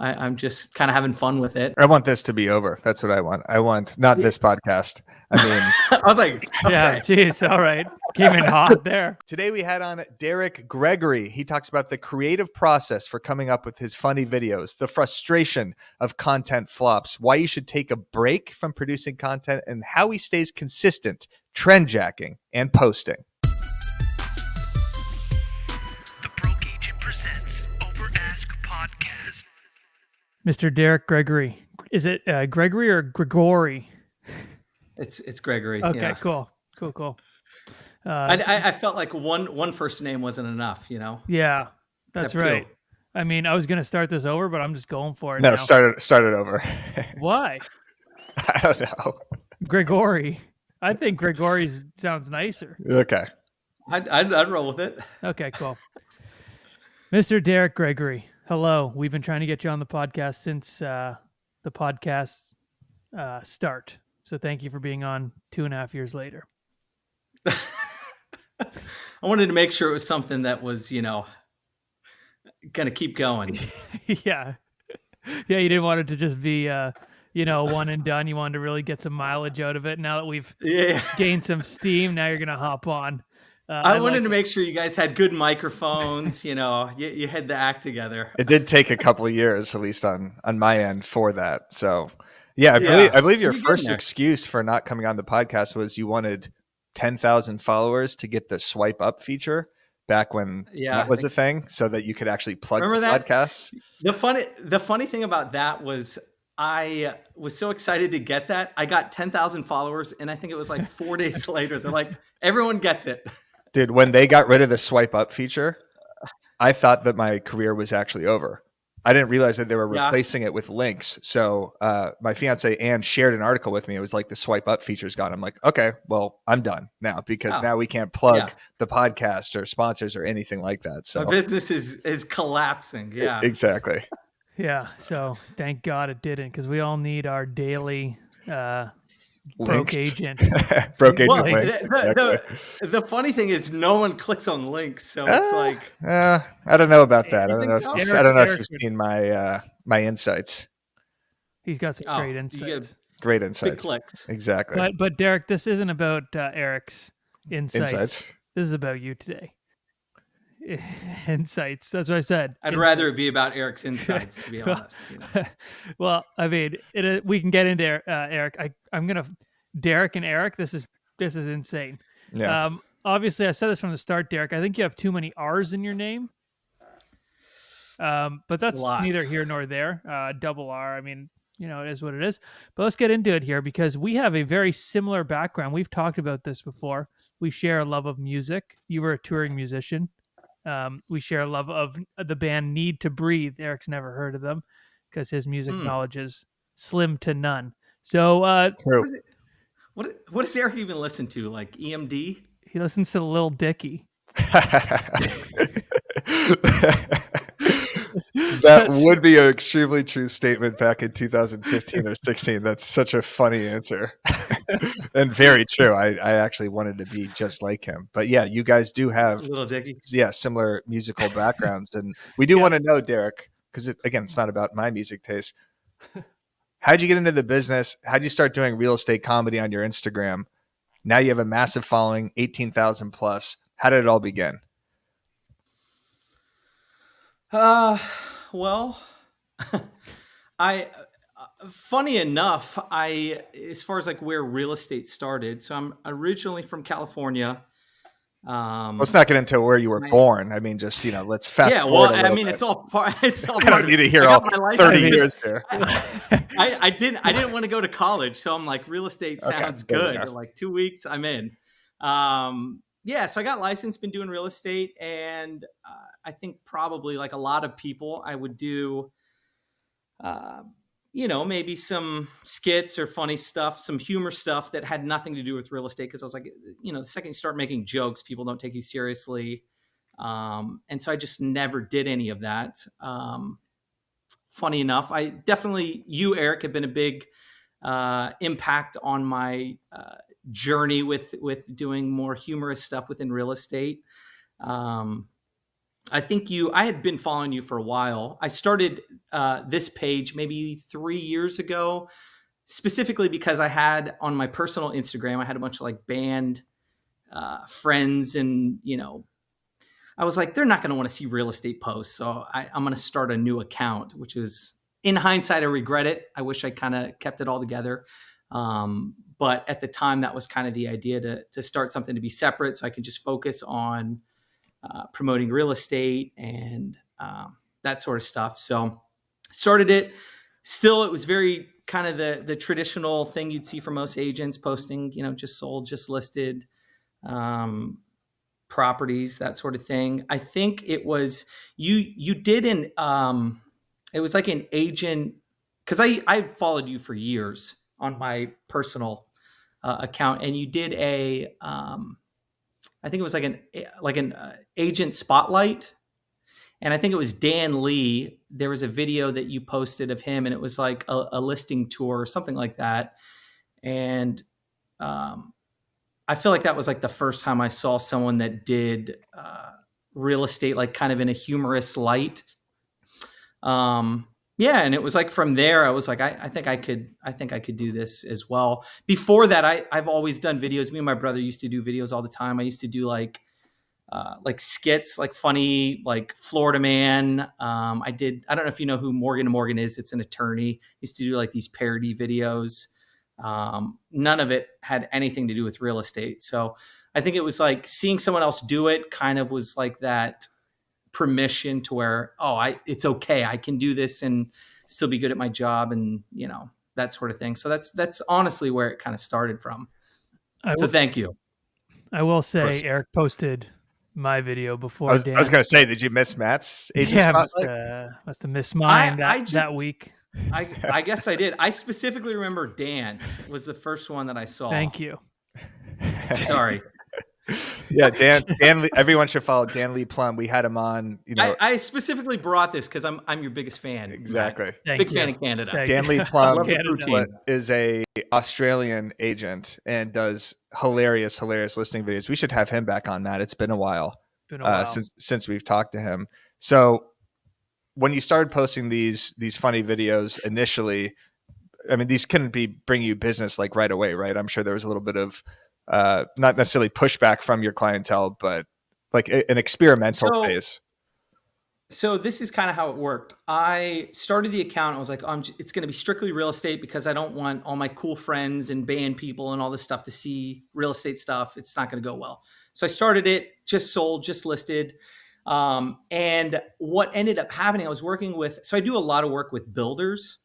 I'm just kind of having fun with it. I want this to be over. That's what I want. I want not this podcast. I mean, I was like, okay. Yeah, geez, all right. Came in hot there. Today we had on Derrick Gregory. He talks about the creative process for coming up with his funny videos, the frustration of content flops, why you should take a break from producing content, and how he stays consistent, trendjacking, and posting. The Broke Agent presents Over Ask Podcast. Mr. Derrick Gregory. Is it Gregory or Gregory? It's Gregory. Okay, yeah. cool. I felt like one first name wasn't enough, you know? Yeah, that's Step right. two. I mean, I was going to start this over, but I'm just going for it No, now. start it over. Why? I don't know. Gregory. I think Gregory sounds nicer. Okay. I'd roll with it. Okay, cool. Mr. Derrick Gregory, hello. We've been trying to get you on the podcast since the podcast start. So thank you for being on 2.5 years later. I wanted to make sure it was something that was, going to keep going. Yeah. Yeah, you didn't want it to just be, one and done. You wanted to really get some mileage out of it. Now that we've gained some steam, now you're going to hop on. I wanted to make sure you guys had good microphones. You had the act together. It did take a couple of years, at least on my end, for that. So, yeah, I believe your first excuse for not coming on the podcast was you wanted 10,000 followers to get the swipe up feature back when that was a thing, so that you could actually plug the podcast. The funny thing about that was I was so excited to get that. I got 10,000 followers, and I think it was like 4 days later. They're like, everyone gets it. Dude, when they got rid of the swipe up feature, I thought that my career was actually over. I didn't realize that they were replacing it with links. So my fiance Anne shared an article with me. It was like the swipe up feature's gone. I'm like, okay, well, I'm done now because now we can't plug the podcast or sponsors or anything like that. So my business is collapsing. Yeah, exactly. Yeah. So thank God it didn't, because we all need our daily broke agent. Broke agent. The funny thing is no one clicks on links. So it's like, I don't know about that. I don't know if you've seen my insights. He's got some great insights. Great insights. Big clicks. Exactly. But Derrick, this isn't about Eric's insights. This is about you today. Insights. That's what I said. I'd rather it be about Eric's insights, to be honest. Well, I mean, we can get into Eric. I'm gonna Derrick and Eric. This is insane. Yeah. Obviously, I said this from the start, Derrick. I think you have too many R's in your name. But that's neither here nor there. Double R. I mean, it is what it is. But let's get into it here, because we have a very similar background. We've talked about this before. We share a love of music. You were a touring musician. We share a love of the band Need to Breathe. Eric's never heard of them because his music knowledge is slim to none. So, what does Eric even listen to? Like EMD? He listens to Lil Dicky. That would be an extremely true statement back in 2015 or 16. That's such a funny answer. And very true. I actually wanted to be just like him. But yeah, you guys do have Little Dicky. Similar musical backgrounds. And we do want to know, Derrick, because again, it's not about my music taste. How'd you get into the business? How'd you start doing real estate comedy on your Instagram? Now you have a massive following, 18,000 plus. How did it all begin? Well, funny enough, as far as like where real estate started, so I'm originally from California. Let's not get into where you were born. I mean, just, let's fast forward a little bit. It's all part. I don't need to hear all 30 years here. I didn't want to go to college, so I'm like, real estate sounds good. Like 2 weeks, I'm in. So I got licensed, been doing real estate, and I think probably like a lot of people, I would do, maybe some skits or funny stuff, some humor stuff that had nothing to do with real estate. Cause I was like, the second you start making jokes, people don't take you seriously. And so I just never did any of that. Funny enough, you, Eric, have been a big impact on my journey with doing more humorous stuff within real estate. I think I had been following you for a while. I started this page maybe 3 years ago, specifically because I had on my personal Instagram, I had a bunch of like band friends, and I was like, they're not going to want to see real estate posts, so I'm going to start a new account, which is, in hindsight, I regret it. I wish I kind of kept it all together. But at the time, that was kind of the idea, to start something to be separate, so I could just focus on promoting real estate and that sort of stuff. So started it. Still, it was very kind of the traditional thing you'd see from most agents, posting, just sold, just listed, properties, that sort of thing. I think it was you did it was like an agent, because I followed you for years on my personal account, and you did I think it was like an agent spotlight, and I think it was Dan Lee. There was a video that you posted of him, and it was like a listing tour or something like that. And I feel like that was like the first time I saw someone that did real estate, like kind of in a humorous light. Yeah, and it was like from there, I was like, I think I could do this as well. Before that, I've always done videos. Me and my brother used to do videos all the time. I used to do like skits, like funny, like Florida Man. I don't know if you know who Morgan & Morgan is. It's an attorney. Used to do like these parody videos. None of it had anything to do with real estate. So I think it was like seeing someone else do it kind of was like that permission to where, it's okay, I can do this and still be good at my job, and that sort of thing. So that's honestly where it kind of started from. So thank you. I will say Eric posted my video before. I was going to say, did you miss Matt's agent spotlight? Must have missed mine that week. I guess I did. I specifically remember Dan's was the first one that I saw. Thank you. Sorry. Yeah, Dan Lee, everyone should follow Dan Lee Plum. We had him on. I specifically brought this because I'm your biggest fan. Exactly. Big fan of Canada. Dan Lee Plum is a Australian agent and does hilarious listing videos. We should have him back on, Matt. It's been a while, since we've talked to him. So when you started posting these funny videos initially, I mean, these couldn't bring you business like right away, right? I'm sure there was a little bit of not necessarily pushback from your clientele, but like an experimental phase. So this is kind of how it worked. I started the account. I was like, it's going to be strictly real estate because I don't want all my cool friends and band people and all this stuff to see real estate stuff. It's not going to go well. So I started it, just sold, just listed. And what ended up happening, so I do a lot of work with builders.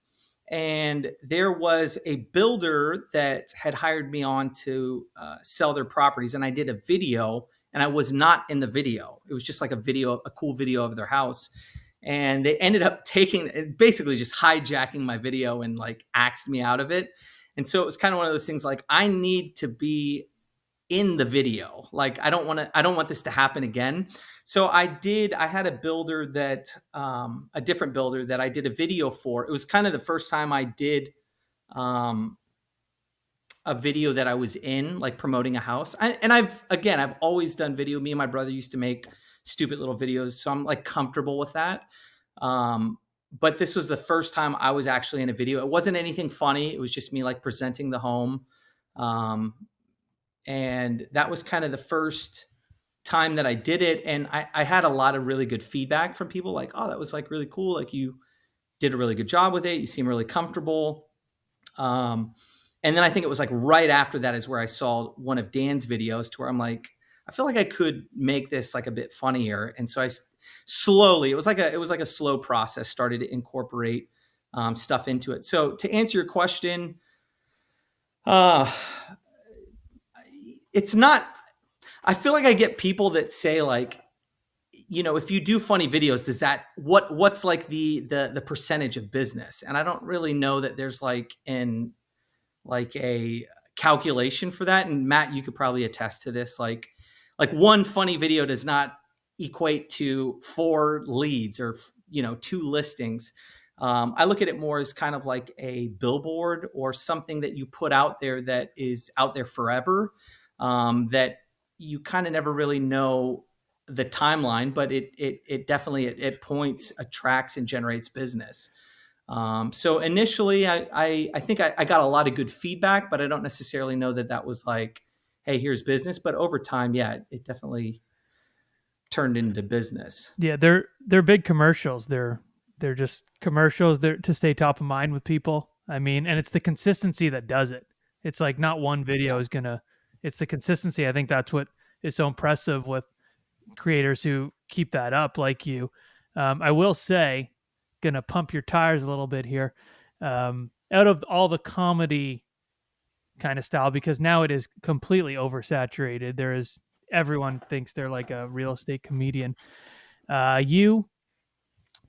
And there was a builder that had hired me on to sell their properties. And I did a video, and I was not in the video. It was just like a cool video of their house. And they ended up basically just hijacking my video and like axed me out of it. And so it was kind of one of those things like, I need to be in the video. Like, I don't want this to happen again. So I had a builder a different builder that I did a video for. It was kind of the first time I did a video that I was in, like promoting a house. And I've always done video. Me and my brother used to make stupid little videos. So I'm like comfortable with that. But this was the first time I was actually in a video. It wasn't anything funny. It was just me like presenting the home. And that was kind of the first time that I did it. And I had a lot of really good feedback from people like, oh, that was like really cool. Like, you did a really good job with it. You seem really comfortable. And then I think it was like right after that is where I saw one of Dan's videos, to where I'm like, I feel like I could make this like a bit funnier. And so I slowly, it was like a slow process, started to incorporate stuff into it. So to answer your question, it's not, I feel like I get people that say like, if you do funny videos, does that, what's like the percentage of business? And I don't really know that there's like a calculation for that. And Matt, you could probably attest to this. Like one funny video does not equate to 4 leads or, 2 listings. I look at it more as kind of like a billboard or something that you put out there that is out there forever, that you kind of never really know the timeline, but it definitely it points, attracts, and generates business. So initially, I think I got a lot of good feedback, but I don't necessarily know that was like, hey, here's business. But over time, yeah, it definitely turned into business. Yeah, they're big commercials. They're just commercials. They're to stay top of mind with people. I mean, and it's the consistency that does it. It's like not one video is gonna. It's the consistency. I think that's what is so impressive with creators who keep that up, like you. I will say, gonna pump your tires a little bit here. Out of all the comedy kind of style, because now it is completely oversaturated. There is everyone thinks they're like a real estate comedian. You,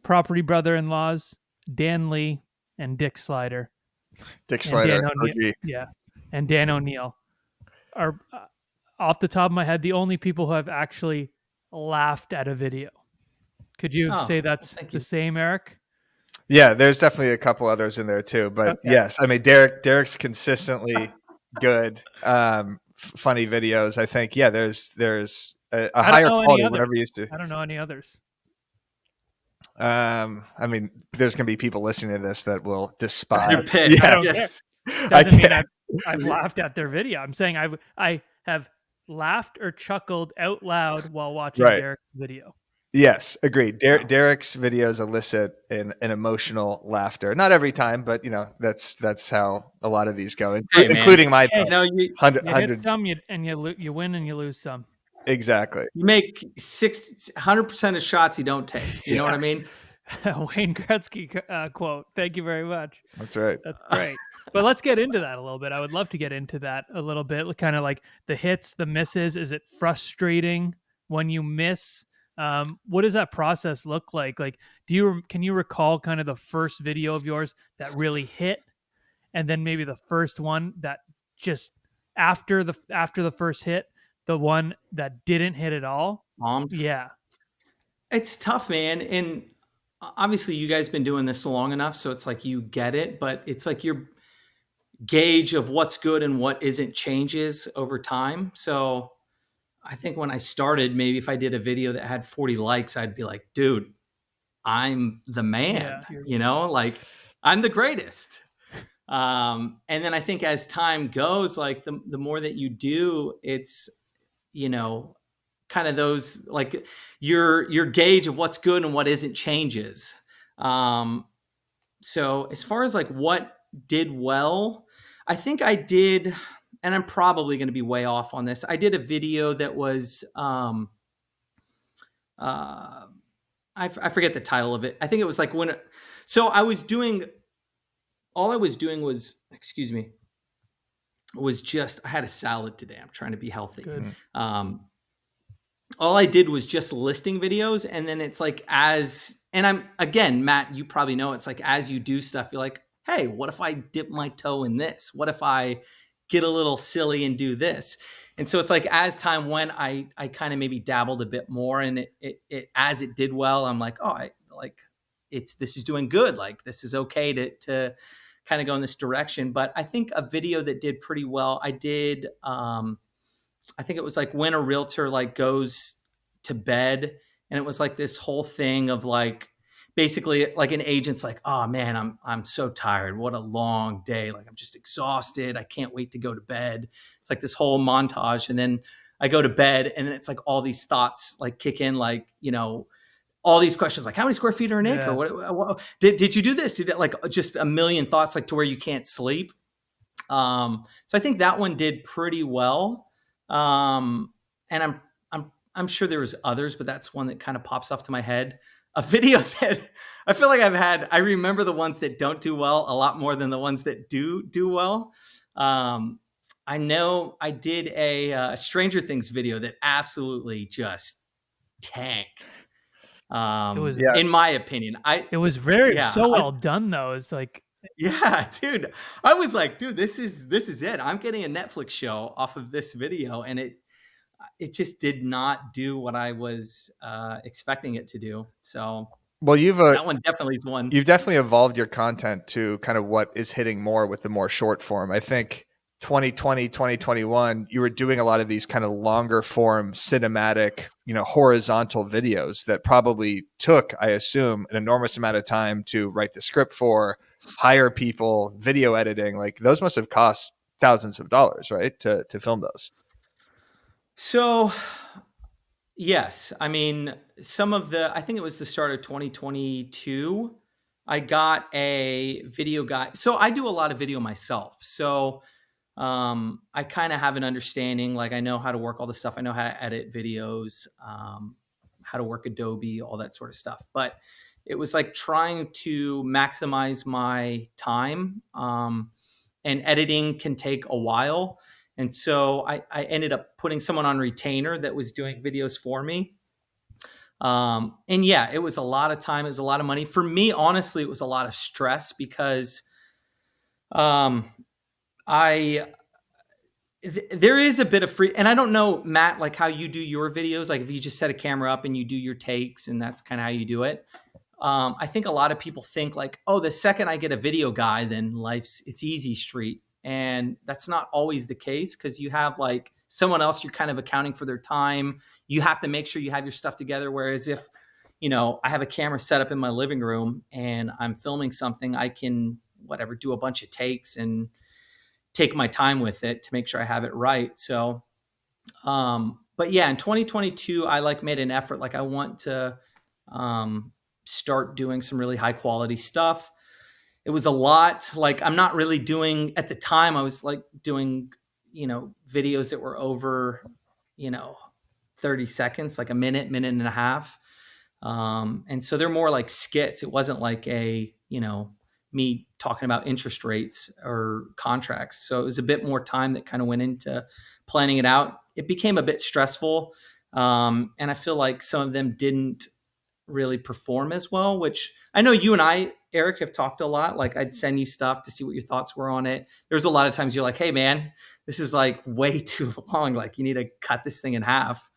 Property Brother-in-Laws, Dan Lee, and Dick Slider. Dick Slider, OG. Yeah, and Dan O'Neill are off the top of my head the only people who have actually laughed at a video. Could you say that's the same, Eric? Yeah, there's definitely a couple others in there too, but yes, I mean Derek's consistently good, funny videos. I think there's a higher quality whenever you used to. I don't know any others. I mean, there's gonna be people listening to this that will despise. They're pissed. I don't care. Doesn't mean I've laughed at their video. I'm saying I have laughed or chuckled out loud while watching Derek's video. Yes, agreed. Derek's videos elicit an emotional laughter. Not every time, but that's how a lot of these go, including my. You hit some, you win and you lose some. Exactly. You make 100% of shots you don't take. You know what I mean? Wayne Gretzky quote. Thank you very much. That's right. That's great. But let's get into that a little bit. I would love to get into that a little bit. Kind of like the hits, the misses. Is it frustrating when you miss? What does that process look like? Like, can you recall kind of the first video of yours that really hit, and then maybe the first one that just after the first hit, the one that didn't hit at all? Yeah, it's tough, man. And obviously, you guys been doing this long enough, so it's like you get it. But it's like your gauge of what's good and what isn't changes over time. So I think when I started, maybe if I did a video that had 40 likes, I'd be like, dude, I'm the man, like I'm the greatest. And then I think as time goes, like the more that you do, it's, kind of those, like your gauge of what's good and what isn't changes. So as far as like what did well, I think I did, and I'm probably going to be way off on this. I did a video that was, I forget the title of it. I think it was like all I was doing was, was just, I had a salad today. I'm trying to be healthy. Good. All I did was just listing videos. And then it's like, again, Matt, you probably know, it's like, as you do stuff, you're like, hey, what if I dip my toe in this? What if I get a little silly and do this? And so it's like, as time went, I kind of maybe dabbled a bit more, and it as it did well, I'm like, oh, this is doing good. Like, this is okay to kind of go in this direction. But I think a video that did pretty well, I did, I think it was like when a realtor like goes to bed, and it was like this whole thing of like, basically like an agent's like, oh man, I'm so tired. What a long day. Like, I'm just exhausted. I can't wait to go to bed. It's like this whole montage. And then I go to bed, and then it's like all these thoughts like kick in, like, all these questions, like how many square feet are an acre? What did you do this? Did it, like just a million thoughts, like to where you can't sleep. So I think that one did pretty well. And I'm sure there was others, but that's one that kind of pops off to my head. A video that I feel like I remember the ones that don't do well a lot more than the ones that do well. I know I did a Stranger Things video that absolutely just tanked. It was, in my opinion, it was so well done though. It's like, yeah, dude, I was like, dude, this is it. I'm getting a Netflix show off of this video. And it just did not do what I was expecting it to do. So, well, that one definitely is one. You've definitely evolved your content to kind of what is hitting more with the more short form. I think 2020, 2021, you were doing a lot of these kind of longer form cinematic, horizontal videos that probably took, I assume, an enormous amount of time to write the script for, hire people, video editing. Like those must have cost thousands of dollars, right? To film those. So yes, I mean, I think it was the start of 2022. I got a video guy. So I do a lot of video myself. So I kind of have an understanding, like I know how to work all this stuff. I know how to edit videos, how to work Adobe, all that sort of stuff. But it was like trying to maximize my time. And editing can take a while. And so I ended up putting someone on retainer that was doing videos for me. And yeah, it was a lot of time. It was a lot of money. For me, honestly, it was a lot of stress because there is a bit of free, and I don't know, Matt, like how you do your videos, like if you just set a camera up and you do your takes and that's kind of how you do it. I think a lot of people think like, oh, the second I get a video guy, then it's easy street. And that's not always the case because you have like someone else, you're kind of accounting for their time. You have to make sure you have your stuff together. Whereas if, I have a camera set up in my living room and I'm filming something, I can do a bunch of takes and take my time with it to make sure I have it right. So, but yeah, in 2022, I like made an effort. Like I want to, start doing some really high quality stuff. It was a lot. Like I'm not really doing at the time. I was like doing, videos that were over, 30 seconds, like a minute and a half. And so they're more like skits. It wasn't like me talking about interest rates or contracts. So it was a bit more time that kind of went into planning it out. It became a bit stressful. And I feel like some of them didn't really perform as well, which I know you and I, Eric, have talked a lot. Like I'd send you stuff to see what your thoughts were on it. There's a lot of times you're like, hey man, this is like way too long. Like you need to cut this thing in half.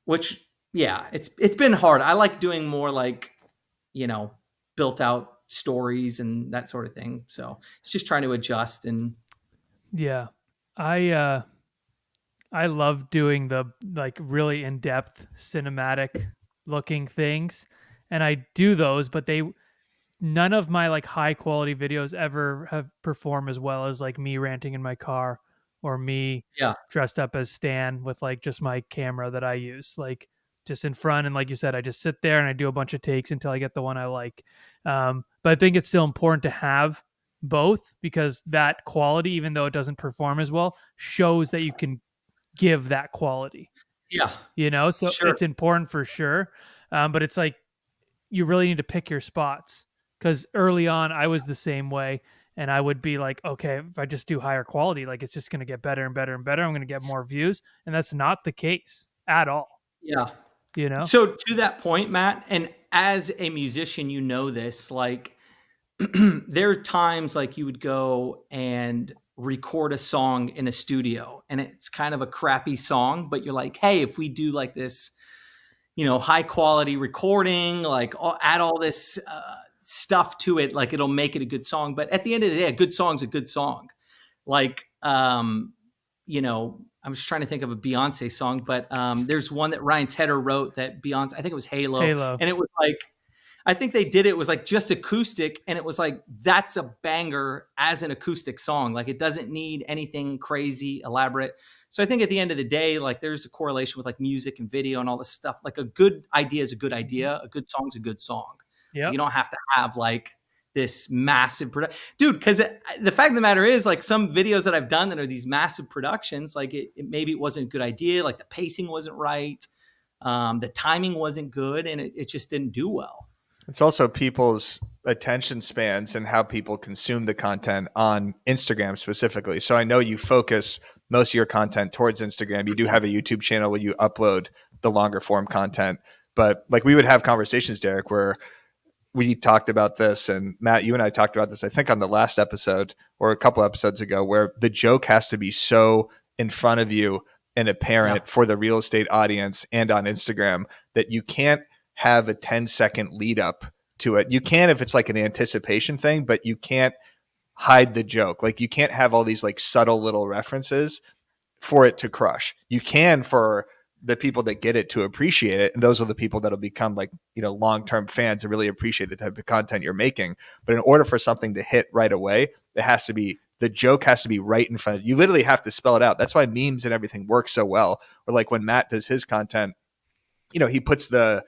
Which yeah, it's been hard. I like doing more like, built out stories and that sort of thing. So it's just trying to adjust. And yeah, I love doing the like really in-depth cinematic looking things, and I do those, but none of my like high quality videos ever have performed as well as like me ranting in my car or me dressed up as Stan with like just my camera that I use, like just in front. And like you said, I just sit there and I do a bunch of takes until I get the one I like. But I think it's still important to have both because that quality, even though it doesn't perform as well, shows that you can give that quality. Yeah. So It's important for sure. But it's like, you really need to pick your spots because early on I was the same way. And I would be like, okay, if I just do higher quality, like it's just going to get better and better and better. I'm going to get more views. And that's not the case at all. Yeah. So to that point, Matt, and as a musician, this, like there are times like you would go and record a song in a studio and it's kind of a crappy song, but you're like, hey, if we do like this, high quality recording, like add all this stuff to it, like it'll make it a good song. But at the end of the day, a good song's a good song. Like, I'm just trying to think of a Beyonce song, but there's one that Ryan Tedder wrote that Beyonce, I think it was Halo. And it was like, I think they did it was like just acoustic, and it was like that's a banger as an acoustic song. Like it doesn't need anything crazy elaborate. So I think at the end of the day, like there's a correlation with like music and video and all this stuff. Like a good idea is a good idea. A good song's a good song. Yeah, you don't have to have like this massive production, dude. Because the fact of the matter is, like some videos that I've done that are these massive productions, like maybe it wasn't a good idea. Like the pacing wasn't right, the timing wasn't good, and it just didn't do well. It's also people's attention spans and how people consume the content on Instagram specifically. So I know you focus most of your content towards Instagram. You do have a YouTube channel where you upload the longer form content, but like we would have conversations, Derrick, where we talked about this, and Matt, you and I talked about this, I think on the last episode or a couple episodes ago, where the joke has to be so in front of you and apparent for the real estate audience and on Instagram that you can't have a 10-second lead up to it. You can if it's like an anticipation thing, but you can't hide the joke. Like you can't have all these like subtle little references for it to crush. You can for the people that get it to appreciate it. And those are the people that'll become like, long-term fans and really appreciate the type of content you're making. But in order for something to hit right away, the joke has to be right in front of you. You literally have to spell it out. That's why memes and everything work so well. Or like when Matt does his content, he puts the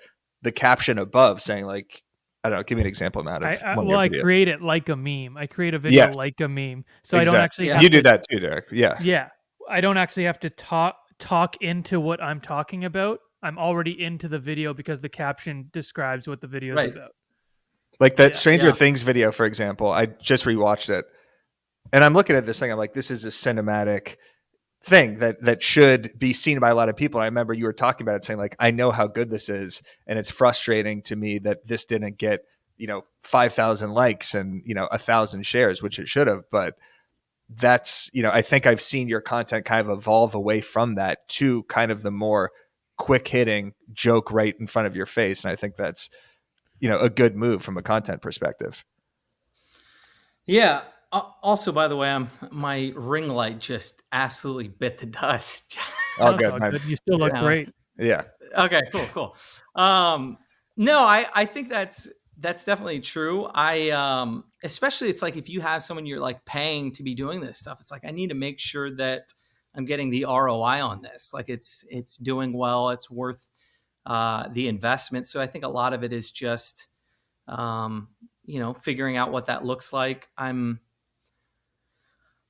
caption above saying like, I don't know, give me an example, Matt. I create it like a meme. I create a video like a meme. So exactly. I don't actually have you do that too, Derek. Yeah. Yeah. I don't actually have to talk into what I'm talking about. I'm already into the video because the caption describes what the video is about. Like that Stranger Things video, for example, I just rewatched it and I'm looking at this thing. I'm like, this is a cinematic thing that should be seen by a lot of people. And I remember you were talking about it saying like, I know how good this is. And it's frustrating to me that this didn't get, 5,000 likes and, 1,000 shares, which it should have. But that's, I think I've seen your content kind of evolve away from that to kind of the more quick hitting joke right in front of your face. And I think that's, a good move from a content perspective. Yeah. Also, by the way, my ring light just absolutely bit the dust. Oh, good. You still look great. Yeah. Okay, cool. No, I think that's definitely true. Especially it's like if you have someone you're like paying to be doing this stuff, it's like I need to make sure that I'm getting the ROI on this. Like it's doing well, it's worth the investment. So I think a lot of it is just figuring out what that looks like.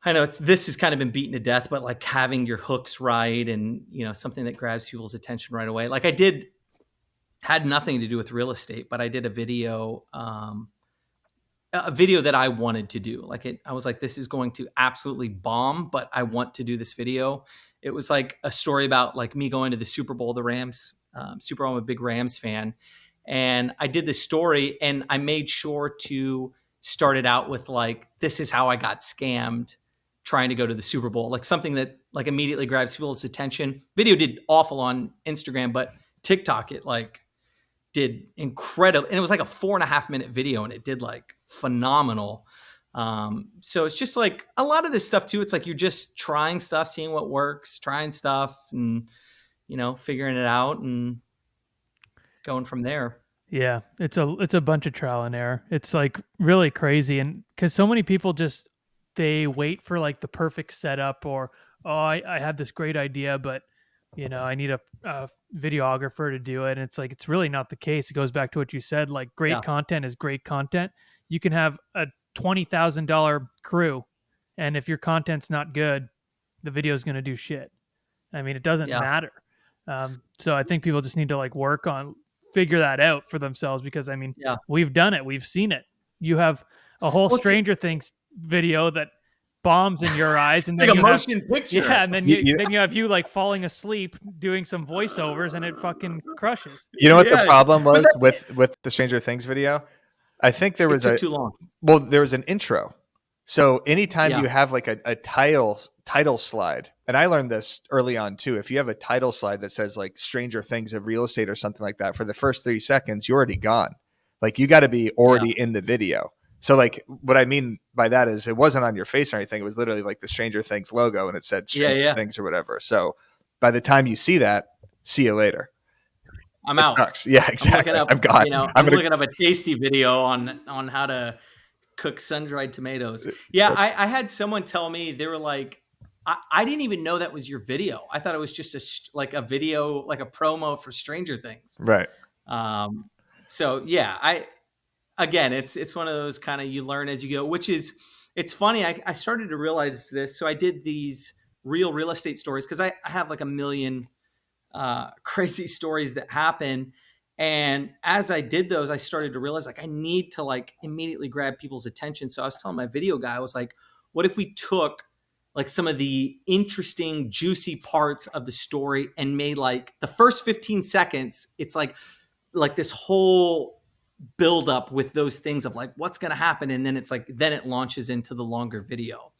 I know this has kind of been beaten to death, but like having your hooks right and something that grabs people's attention right away. Like had nothing to do with real estate, but I did a video that I wanted to do. I was like, this is going to absolutely bomb, but I want to do this video. It was like a story about like me going to the Super Bowl, the Rams, Super Bowl. I'm a big Rams fan. And I did this story and I made sure to start it out with like, this is how I got scammed trying to go to the Super Bowl, like something that like immediately grabs people's attention. Video did awful on Instagram, but TikTok, it like did incredible. And it was like a 4.5 minute video and it did like phenomenal. So it's just like a lot of this stuff too. It's like, you're just trying stuff, seeing what works, trying stuff and, figuring it out and going from there. Yeah. It's a bunch of trial and error. It's like really crazy. And cause so many people they wait for like the perfect setup or, I have this great idea, but I need a videographer to do it. And it's like, it's really not the case. It goes back to what you said, like great content is great content. You can have a $20,000 crew. And if your content's not good, the video is going to do shit. I mean, it doesn't matter. So I think people just need to like figure that out for themselves because I mean, we've done it. We've seen it. You have a whole Stranger Things video that bombs in your eyes and then like a motion picture. Yeah, and then you have you like falling asleep doing some voiceovers and it fucking crushes. You know what the problem was with the Stranger Things video? I think there was too long. Well, there was an intro. So anytime you have like a title slide, and I learned this early on too, if you have a title slide that says like Stranger Things of real estate or something like that, for the first 3 seconds, you're already gone. Like you got to be already in the video. So like what I mean by that is it wasn't on your face or anything. It was literally like the Stranger Things logo and it said Stranger Things or whatever. So by the time you see that, see you later. I'm out. Sucks. Yeah, exactly. I'm gone. I'm looking up a tasty video on how to cook sun-dried tomatoes. Yeah, I had someone tell me, they were like, I didn't even know that was your video. I thought it was just a video, like a promo for Stranger Things. Right. So yeah, again, it's one of those kind of you learn as you go, which is, it's funny. I started to realize this. So I did these real estate stories because I have like a million crazy stories that happen. And as I did those, I started to realize like I need to like immediately grab people's attention. So I was telling my video guy, I was like, what if we took like some of the interesting, juicy parts of the story and made like the first 15 seconds, it's like this whole build up with those things of like what's going to happen. And then it's like, then it launches into the longer video.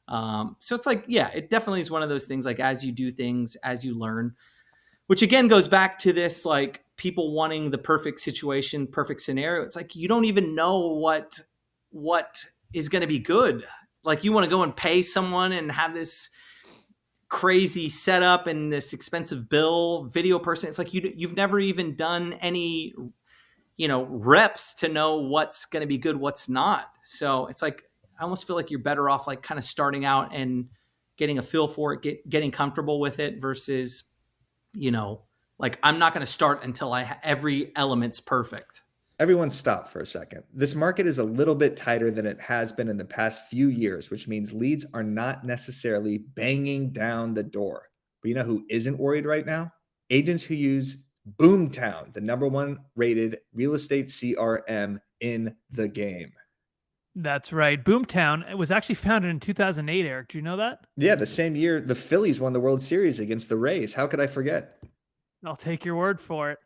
So it's like, yeah, it definitely is one of those things, like as you do things, as you learn, which again goes back to this, like people wanting the perfect situation, perfect scenario. It's like, you don't even know what is going to be good. Like, you want to go and pay someone and have this crazy setup and this expensive bill video person. It's like you've never even done any, reps to know what's going to be good, what's not. So it's like, I almost feel like you're better off like kind of starting out and getting a feel for it, getting comfortable with it versus, like, I'm not going to start until every element's perfect. Everyone stop for a second. This market is a little bit tighter than it has been in the past few years, which means leads are not necessarily banging down the door. But you know who isn't worried right now? Agents who use BoomTown, the #1 rated real estate CRM in the game. That's right. BoomTown, it was actually founded in 2008, Eric. Do you know that? Yeah, the same year the Phillies won the World Series against the Rays. How could I forget? I'll take your word for it.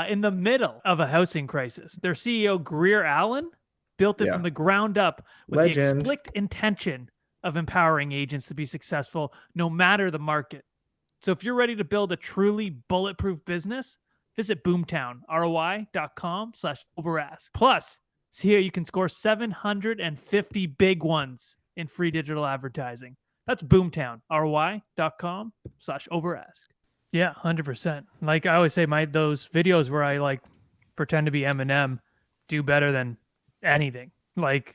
In the middle of a housing crisis, their CEO, Greer Allen, built it from the ground up with the explicit intention of empowering agents to be successful no matter the market. So if you're ready to build a truly bulletproof business, visit boomtown.roi.com/overask. Plus, see how you can score 750 big ones in free digital advertising. That's boomtown.roi.com/overask. Yeah, 100%. Like I always say, those videos where I like pretend to be Eminem do better than anything. Like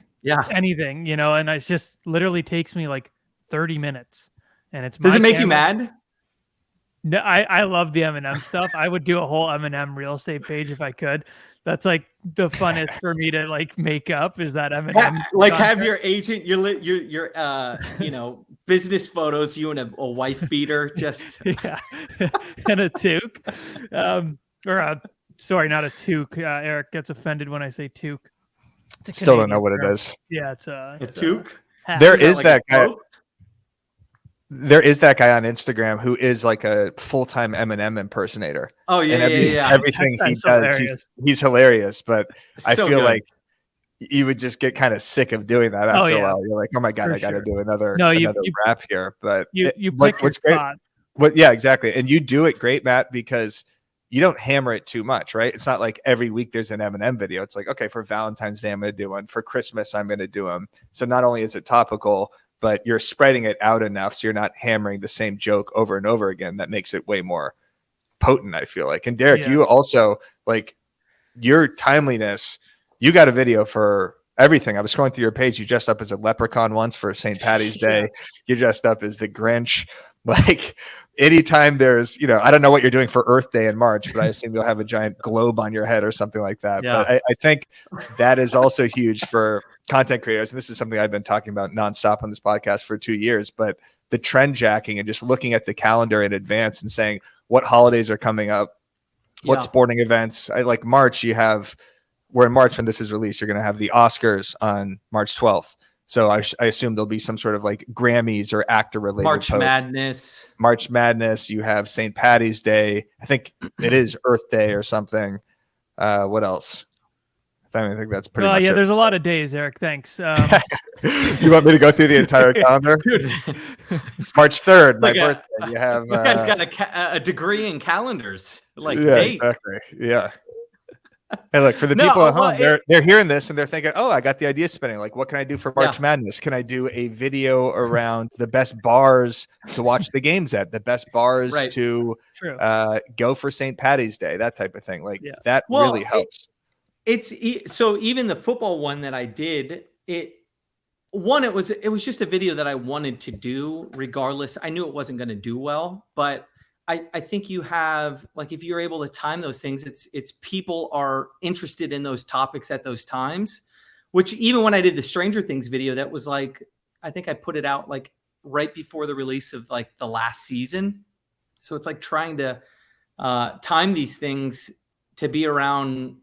anything, and it just literally takes me like 30 minutes. And it's Does it make you mad? No, I love the Eminem stuff. I would do a whole Eminem real estate page if I could. That's like the funnest for me to like make up is that Eminem. Like content. Have your agent, your business photos, you and a wife beater, just and a toque, sorry, not a toque. Eric gets offended when I say toque. Still don't know what it is. Yeah, it's a toque. There is that guy. There is that guy on Instagram who is like a full-time Eminem impersonator. Oh yeah, Everything he does, he's hilarious. But I feel like you would just get kind of sick of doing that after a while. You're like, oh my god, I got to do another rap here. But you pick your spot. Yeah, exactly. And you do it great, Matt, because you don't hammer it too much, right? It's not like every week there's an Eminem video. It's like, okay, for Valentine's Day I'm going to do one. For Christmas I'm going to do them. So not only is it topical, but you're spreading it out enough so you're not hammering the same joke over and over again. That makes it way more potent, I feel like. And Derrick, you also, like, your timeliness, you got a video for everything. I was scrolling through your page. You dressed up as a leprechaun once for St. Patty's Day. You dressed up as the Grinch. Like, anytime there's, I don't know what you're doing for Earth Day in March, but I assume you'll have a giant globe on your head or something like that. Yeah. But I think that is also huge for content creators. And this is something I've been talking about nonstop on this podcast for 2 years, but the trend jacking and just looking at the calendar in advance and saying what holidays are coming up, what sporting events. I like March. We're in March when this is released. You're going to have the Oscars on March 12th. So I assume there'll be some sort of like Grammys or actor related March Madness. You have St. Patty's Day. I think it is Earth Day or something. What else? I think that's pretty much it. There's a lot of days, Eric. Thanks. You want me to go through the entire calendar? Dude. March 3rd, my birthday. You have. You guys got a degree in calendars, like dates. Exactly. Yeah. Hey, look, for the people at home, they're hearing this and they're thinking, oh, I got the idea spinning. Like, what can I do for March Madness? Can I do a video around the best bars to watch the games at, the best bars to go for St. Patty's Day, that type of thing? Like, that really helps. So even the football one that I did, it was just a video that I wanted to do regardless. I knew it wasn't going to do well, but I think you have, like, if you're able to time those things, it's people are interested in those topics at those times, which even when I did the Stranger Things video, that was like, I think I put it out like right before the release of like the last season. So it's like trying to time these things to be around,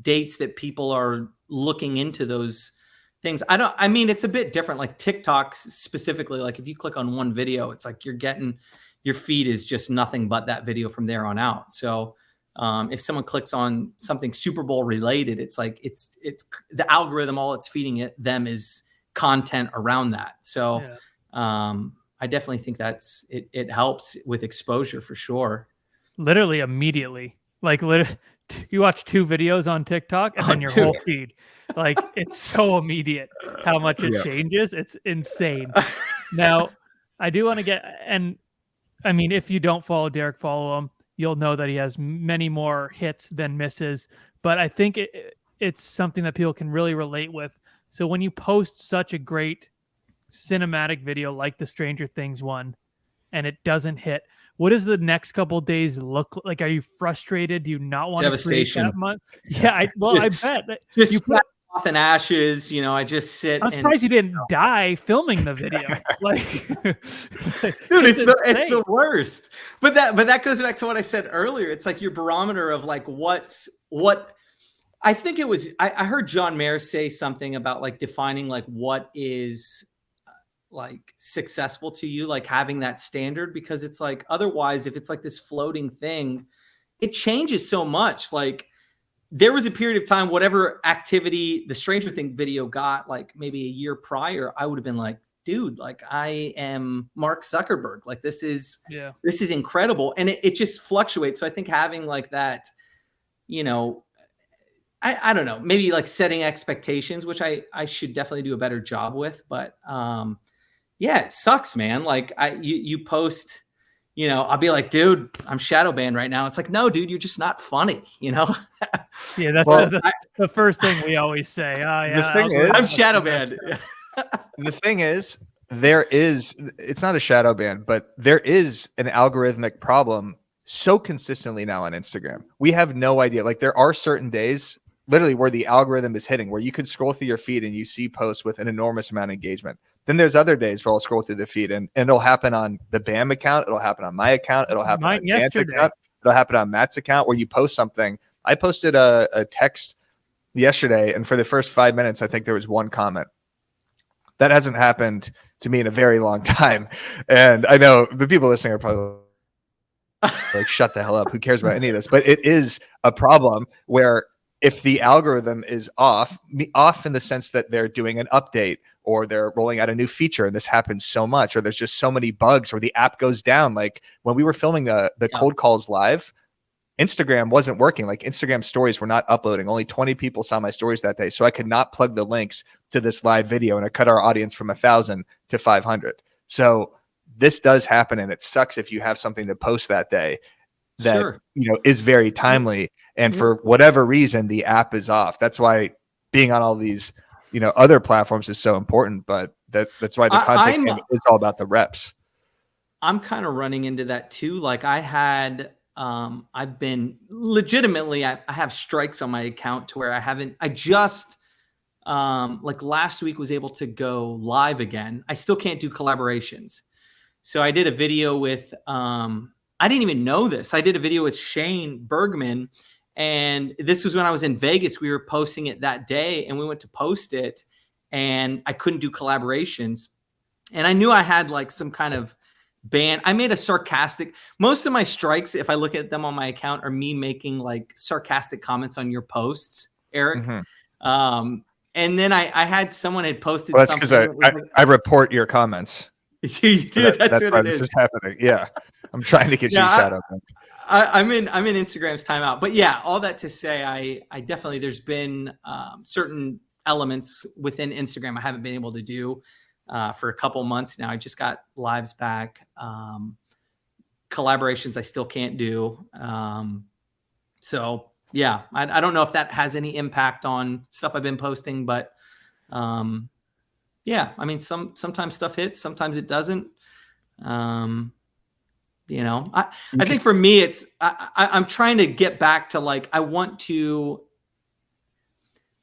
dates that people are looking into those things. It's a bit different, like TikTok specifically. Like if you click on one video, it's like your feed is just nothing but that video from there on out. So if someone clicks on something Super Bowl related, it's like it's the algorithm, all it's feeding them is content around that. So I definitely think it helps with exposure for sure. Literally immediately. Like you watch 2 videos on TikTok and then your Dude. whole feed. Like, it's so immediate how much it Yeah. changes. It's insane. Now, I do want to get, and I mean, if you don't follow Derrick, follow him. You'll know that he has many more hits than misses. But I think it's something that people can really relate with. So when you post such a great cinematic video like the Stranger Things one, and it doesn't hit, what does the next couple days look like? Are you frustrated? Do you not want to create that much? Yeah, I bet. Just off in ashes, you know, I just sit. I'm surprised you didn't die filming the video. Like, dude, it's the worst. But that goes back to what I said earlier. It's like your barometer of like what I think it was. I heard John Mayer say something about like defining like what is like successful to you, like having that standard, because it's like otherwise, if it's like this floating thing, it changes so much. Like, there was a period of time, whatever activity the Stranger Things video got, like maybe a year prior, I would have been like, dude, like I am Mark Zuckerberg. Like this is incredible. And it just fluctuates. So I think having like that, you know, I don't know, maybe like setting expectations, which I should definitely do a better job with. But yeah, it sucks, man. Like you post, you know, I'll be like, dude, I'm shadow banned right now. It's like, no, dude, you're just not funny, you know? Yeah, that's the first thing we always say. Oh, yeah, the thing is, I'm shadow banned. The thing is, it's not a shadow ban, but there is an algorithmic problem so consistently now on Instagram. We have no idea. Like, there are certain days literally where the algorithm is hitting, where you could scroll through your feed and you see posts with an enormous amount of engagement. Then there's other days where I'll scroll through the feed and it'll happen on the BAM account. It'll happen on my account. It'll happen on Dan's account. It'll happen on Matt's account, where you post something. I posted a text yesterday, and for the first 5 minutes, I think there was one comment. That hasn't happened to me in a very long time. And I know the people listening are probably like, shut the hell up. Who cares about any of this? But it is a problem where if the algorithm is off in the sense that they're doing an update or they're rolling out a new feature, and this happens so much, or there's just so many bugs, or the app goes down. Like when we were filming the cold calls live, Instagram wasn't working. Like Instagram stories were not uploading. Only 20 people saw my stories that day. So I could not plug the links to this live video, and it cut our audience from 1,000 to 500. So this does happen, and it sucks if you have something to post that day that you know is very timely, and for whatever reason the app is off. That's why being on all these, you know, other platforms is so important. But that's why the content is all about the reps. I'm kind of running into that too. Like I had, I've been legitimately, I have strikes on my account to where I just like last week was able to go live again. I still can't do collaborations. So I did a video with, I didn't even know this. I did a video with Shane Bergman, and this was when I was in Vegas. We were posting it that day, and we went to post it, and I couldn't do collaborations. And I knew I had like some kind of ban. I made a sarcastic, most of my strikes, if I look at them on my account, are me making like sarcastic comments on your posts, Eric. Mm-hmm. And then I had someone had posted something. That's because I report your comments. You do. That's what why it this is. is happening. Yeah. I'm trying to get you shadow. I'm in Instagram's timeout. But yeah, all that to say, I definitely, there's been certain elements within Instagram I haven't been able to do for a couple months now. I just got lives back. Collaborations I still can't do. So yeah, I don't know if that has any impact on stuff I've been posting, but yeah, I mean, sometimes stuff hits, sometimes it doesn't. You know, I think for me, it's, I'm trying to get back to like, I want to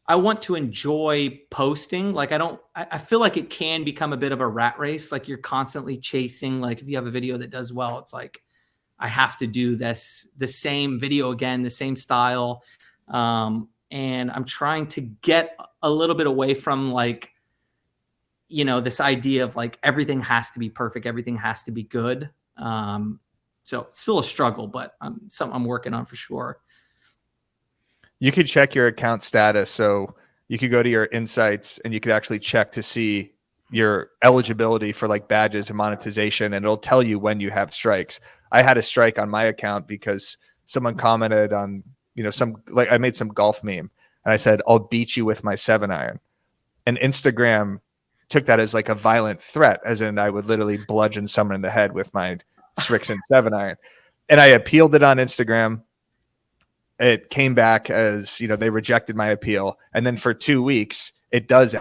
enjoy posting. Like, I feel like it can become a bit of a rat race. Like you're constantly chasing, like if you have a video that does well, it's like, I have to do the same video again, the same style. And I'm trying to get a little bit away from like, you know, this idea of like, everything has to be perfect. Everything has to be good. So it's still a struggle, but something I'm working on for sure. You could check your account status. So you could go to your insights and you could actually check to see your eligibility for like badges and monetization, and it'll tell you when you have strikes. I had a strike on my account because someone commented on I made some golf meme and I said, I'll beat you with my 7-iron. And Instagram took that as like a violent threat, as in I would literally bludgeon someone in the head with my Srixon 7-iron. And I appealed it on Instagram. It came back as, they rejected my appeal. And then for 2 weeks, it does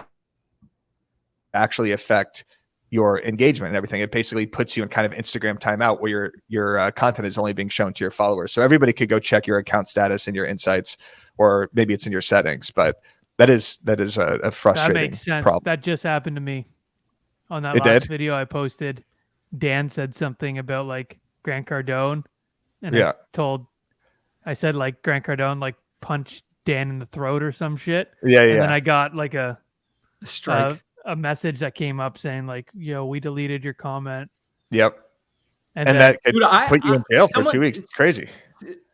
actually affect your engagement and everything. It basically puts you in kind of Instagram timeout where your content is only being shown to your followers. So everybody could go check your account status and your insights, or maybe it's in your settings, but that is a frustrating That makes sense. problem. That just happened to me on that It last did? video I posted. Dan said something about like Grant Cardone, and Yeah. I said like Grant Cardone like punched Dan in the throat or some shit. Yeah, And yeah. then I got like a Strike. a message that came up saying like, "Yo, we deleted your comment." Yep. And And then, that could Dude, put you in jail for 2 weeks. It's crazy.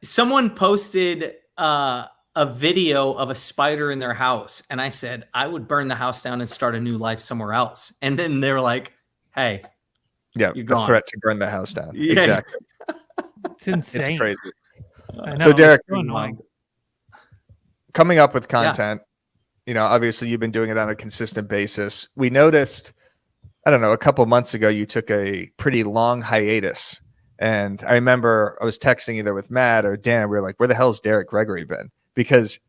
Someone posted a video of a spider in their house, and I said I would burn the house down and start a new life somewhere else. And then they were like, "Hey, Yeah, you're the gone." threat to burn the house down. Yeah. Exactly. it's insane. It's crazy. I know, So, Derrick, it's so annoying. coming up with content, obviously you've been doing it on a consistent basis. We noticed, I don't know, a couple months ago, you took a pretty long hiatus. And I remember I was texting either with Matt or Dan. We were like, where the hell has Derrick Gregory been? Because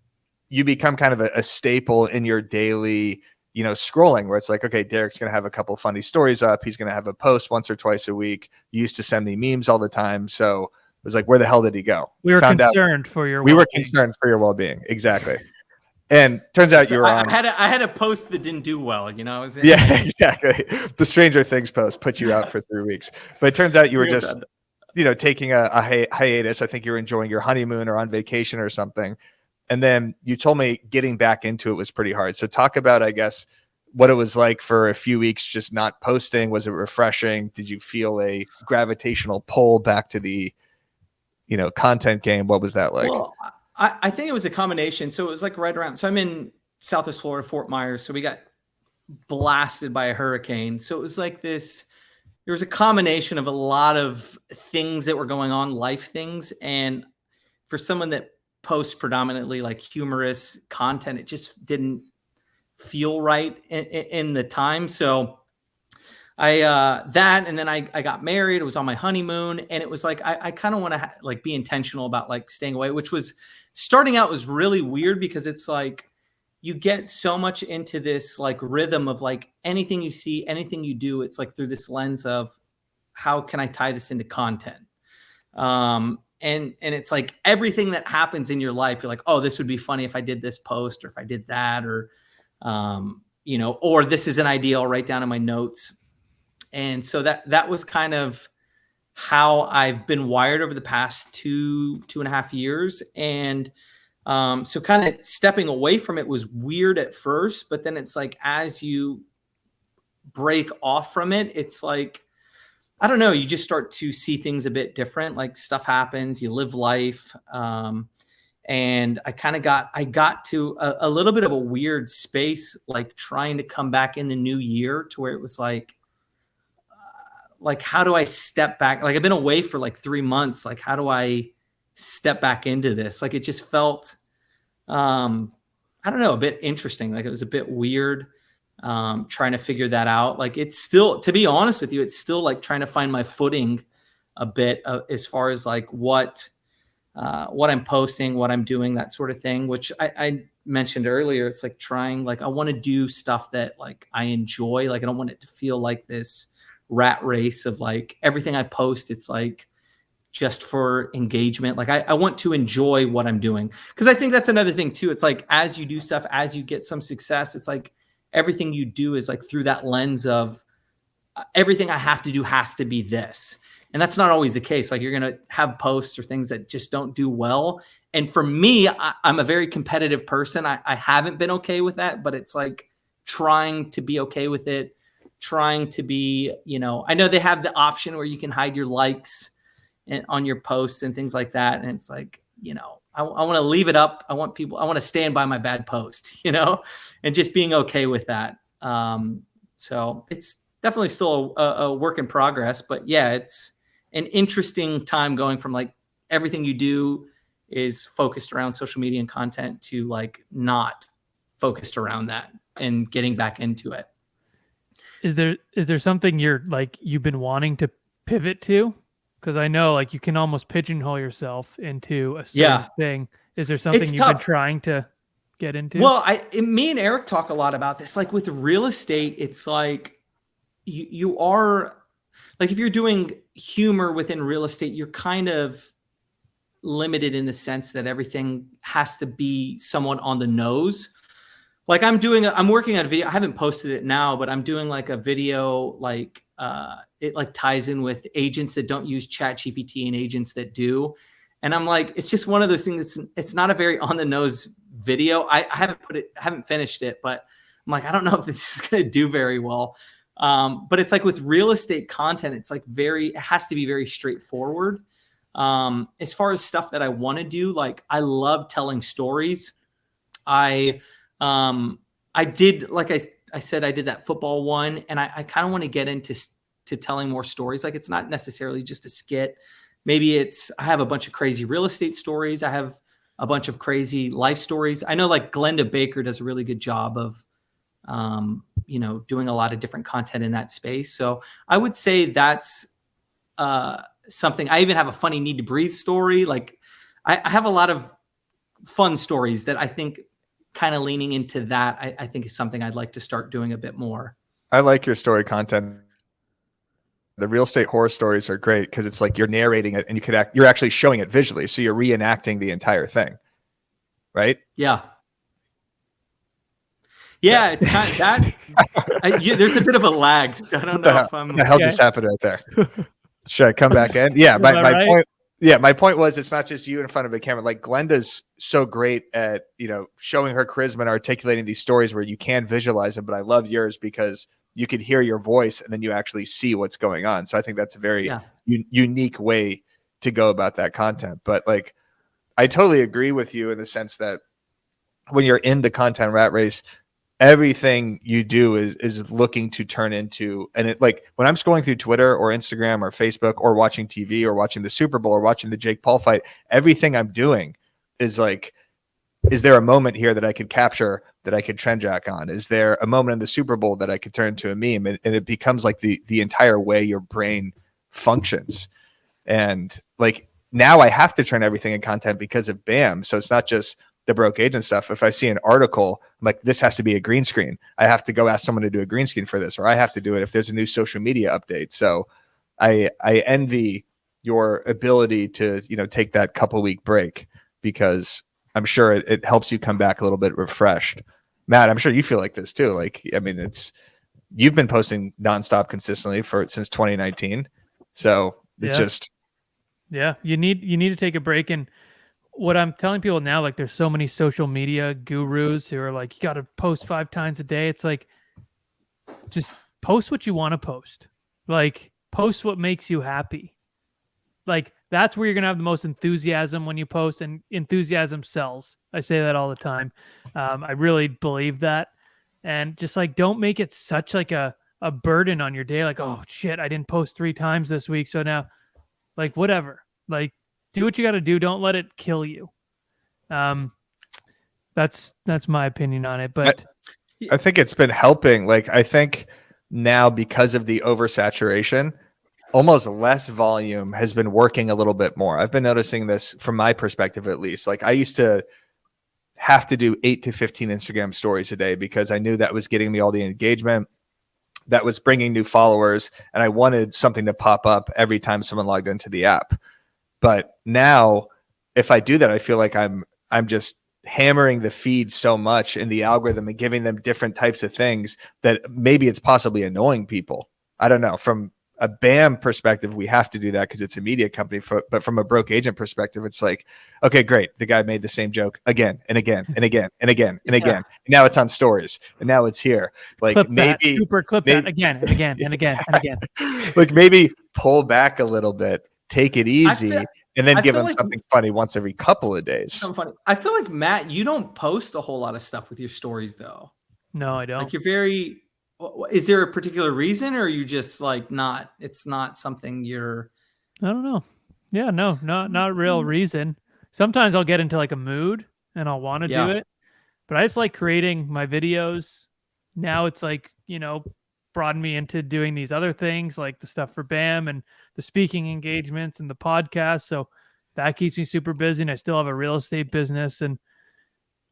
you become kind of a staple in your daily, scrolling, where it's like, okay, Derrick's going to have a couple funny stories up. He's going to have a post once or twice a week. You used to send me memes all the time. So it was like, where the hell did he go? We were concerned for your well-being. We were concerned for your well-being. Exactly. And turns out you were on. I had a post that didn't do well, Yeah, exactly. The Stranger Things post put you out for 3 weeks. But it turns out you were just, taking a hiatus. I think you were enjoying your honeymoon or on vacation or something. And then you told me getting back into it was pretty hard. So talk about, I guess, what it was like for a few weeks just not posting. Was it refreshing? Did you feel a gravitational pull back to the, content game? What was that like? Well, I think it was a combination. So it was like right around. So I'm in Southwest Florida, Fort Myers. So we got blasted by a hurricane. So it was like this. There was a combination of a lot of things that were going on, life things, and for someone that posts predominantly like humorous content, it just didn't feel right in the time. So and then I got married. It was on my honeymoon, and it was like I kind of want to like be intentional about like staying away, which was starting out was really weird because it's like you get so much into this like rhythm of like anything you see, anything you do, it's like through this lens of how can I tie this into content? And it's like everything that happens in your life, you're like, oh, this would be funny if I did this post or if I did that, or, or this is an idea I'll write down in my notes. And so that was kind of how I've been wired over the past 2.5 years. And so kind of stepping away from it was weird at first, but then it's like, as you break off from it, it's like, I don't know, you just start to see things a bit different. Like stuff happens, you live life. And I got to a little bit of a weird space, like trying to come back in the new year to where it was like, how do I step back? Like I've been away for like 3 months. Like, how do I step back into this? Like, it just felt, I don't know, a bit interesting. Like it was a bit weird, trying to figure that out. Like it's still, to be honest with you, it's still like trying to find my footing a bit as far as like what I'm posting, what I'm doing, that sort of thing, which I mentioned earlier. It's like trying, like, I want to do stuff that like I enjoy. Like, I don't want it to feel like this rat race of like everything I post, it's like just for engagement. Like I want to enjoy what I'm doing. Cause I think that's another thing too. It's like, as you do stuff, as you get some success, it's like everything you do is like through that lens of everything I have to do has to be this. And that's not always the case. Like you're going to have posts or things that just don't do well. And for me, I'm a very competitive person. I haven't been okay with that, but it's like trying to be okay with it, trying to be, I know they have the option where you can hide your likes on your posts and things like that. And it's like, I want to leave it up. I want to stand by my bad post, and just being okay with that. So it's definitely still a work in progress, but yeah, it's an interesting time going from like everything you do is focused around social media and content to like not focused around that and getting back into it. Is there something you've been wanting to pivot to? Because I know like you can almost pigeonhole yourself into a certain thing. Is there something you've been trying to get into? Well, me and Eric talk a lot about this. Like with real estate, it's like you are like, if you're doing humor within real estate, you're kind of limited in the sense that everything has to be somewhat on the nose. Like I'm working on a video. I haven't posted it now, but I'm doing like a video, like it like ties in with agents that don't use ChatGPT and agents that do. And I'm like, it's just one of those things. It's not a very on the nose video. I haven't finished it, but I'm like, I don't know if this is going to do very well. But it's like with real estate content, it's like it has to be very straightforward. As far as stuff that I want to do, like I love telling stories. I did, like I said, I did that football one, and I kind of want to get into telling more stories. Like it's not necessarily just a skit. Maybe I have a bunch of crazy real estate stories. I have a bunch of crazy life stories. I know like Glenda Baker does a really good job of, doing a lot of different content in that space. So I would say that's something. I even have a funny Need to Breathe story. Like I have a lot of fun stories that I think kind of leaning into that, I think is something I'd like to start doing a bit more. I like your story content. The real estate horror stories are great because it's like you're narrating it and you're actually showing it visually. So you're reenacting the entire thing. Right? Yeah. Yeah, it's kind of that. There's a bit of a lag. So I don't know if I'm. What the hell just happened right there? Should I come back in? Yeah, my point. Yeah, my point was it's not just you in front of a camera. Like Glenda's so great at showing her charisma and articulating these stories where you can visualize them. But I love yours because you can hear your voice and then you actually see what's going on. So I think that's a very unique way to go about that content. But like, I totally agree with you in the sense that when you're in the content rat race, everything you do is looking to turn into, and it like when I'm scrolling through Twitter or Instagram or Facebook or watching TV or watching the Super Bowl or watching the Jake Paul fight, everything I'm doing is like, is there a moment here that I could capture that I could trend jack on? Is there a moment in the Super Bowl that I could turn into a meme? And it becomes like the entire way your brain functions. And like now I have to turn everything in content because of BAM. So it's not just the broke agent stuff. If I see an article, I'm like, this has to be a green screen. I have to go ask someone to do a green screen for this, or I have to do it if there's a new social media update. So I envy your ability to, take that couple week break because I'm sure it helps you come back a little bit refreshed. Matt, I'm sure you feel like this too. Like, I mean, you've been posting nonstop consistently since 2019. So it's just. Yeah. You need to take a break. And what I'm telling people now, like there's so many social media gurus who are like, you got to post 5 times a day. It's like, just post what you want to post. Like post what makes you happy. Like that's where you're going to have the most enthusiasm when you post, and enthusiasm sells. I say that all the time. I really believe that. And just like, don't make it such like a burden on your day. Like, oh shit, I didn't post 3 times this week. So now like, whatever, like do what you got to do. Don't let it kill you. That's my opinion on it. But I think it's been helping. Like, I think now because of the oversaturation, almost less volume has been working a little bit more. I've been noticing this from my perspective, at least. Like I used to have to do 8 to 15 Instagram stories a day because I knew that was getting me all the engagement, that was bringing new followers, and I wanted something to pop up every time someone logged into the app. But now if I do that, I feel like I'm just hammering the feed so much in the algorithm and giving them different types of things that maybe it's possibly annoying people. I don't know. From a BAM perspective, we have to do that because it's a media company. But from a broke agent perspective, it's like, okay, great. The guy made the same joke again and again and again and again and again. And now it's on stories and now it's here. Like clip that again and again and again and again. Like maybe pull back a little bit, take it easy, and then give them something funny once every couple of days. Something funny. I feel like, Matt, you don't post a whole lot of stuff with your stories though. No, I don't. Like you're very. Is there a particular reason, or are you just like not? It's not something you're. I don't know. Yeah, no, not real reason. sometimes I'll get into like a mood and I'll want to do Yeah. it, but I just like creating my videos. Now it's like, brought me into doing these other things like the stuff for BAM and the speaking engagements and the podcast. So that keeps me super busy. And I still have a real estate business. And